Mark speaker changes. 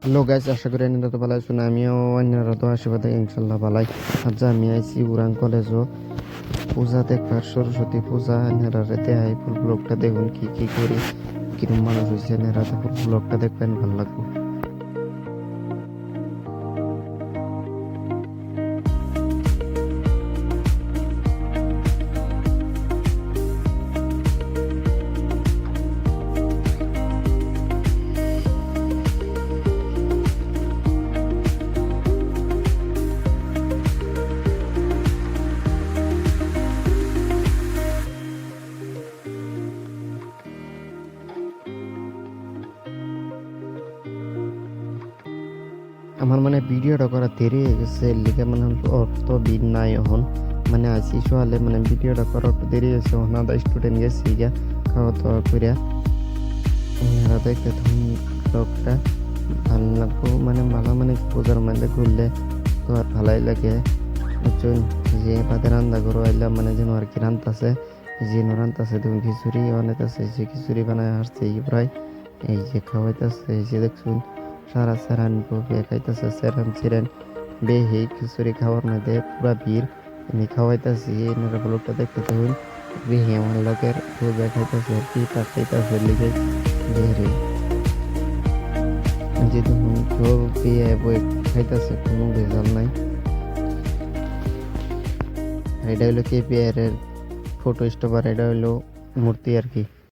Speaker 1: Hello guys, আশা করি আপনারা তো ভালো আছেন। আমিও আপনারা তো আশীর্বাদে ইনশাল্লাহ ভালাই। আজ আমি আইছি উড়ান কলেজও পূজা দেখবার, সরস্বতী পূজা। আপনারা দেখাই ফুল ব্লগটা দেখুন কি কি করি, কিরম মানুষ হয়েছে। আপনারা ফুল ব্লগটা দেখবেন, ভালো লাগবে। আমার মানে ভিডিওটা করা দেরি হয়ে গেছে, লিখে মানে অত দিন নাই এখন মানে আইসি সোয়ালে মানে ভিডিওটা করা একটু দেরি হয়েছে। এখন আধা স্টুডেন্ট গেছি গিয়া খাওয়া দাওয়া করিয়া। আপনারা দেখতে তখন ব্লগটা ভালো লাগবো, মানে ভালো মানে পূজার মধ্যে ঘুরলে তো আর ভালোই লাগে বুঝছেন। যে বাদে রান্না করো আইলাম মানে যেন আর কি রান্তাছে, যে রান্তাছে দেখুন খিচুড়ি বানাইতেছে, যে খিচুড়ি বানায় আসছে এই প্রায় এই যে খাওয়াইতেছে। এই যে দেখছুন সারা সারান বে খাইতেছে, সেরান চিরেন বে হে খিচুড়ি খাওয়ার মধ্যে পুরা ভিড়। আমি খাওয়াইতেছি, এনারা ব্লগটা দেখতে থাকুন। বে হে আমার লগের বে খাইতেছে আর কি তা খাইতেছে লিগে বেরে যে দেখুন কেউ বিয়ে বই খাইতেছে, কোনো ভেজাল নাই। আর এটা হইলো কেপিআর এর ফটো স্টপার, এটা হইলো মূর্তি আর কি।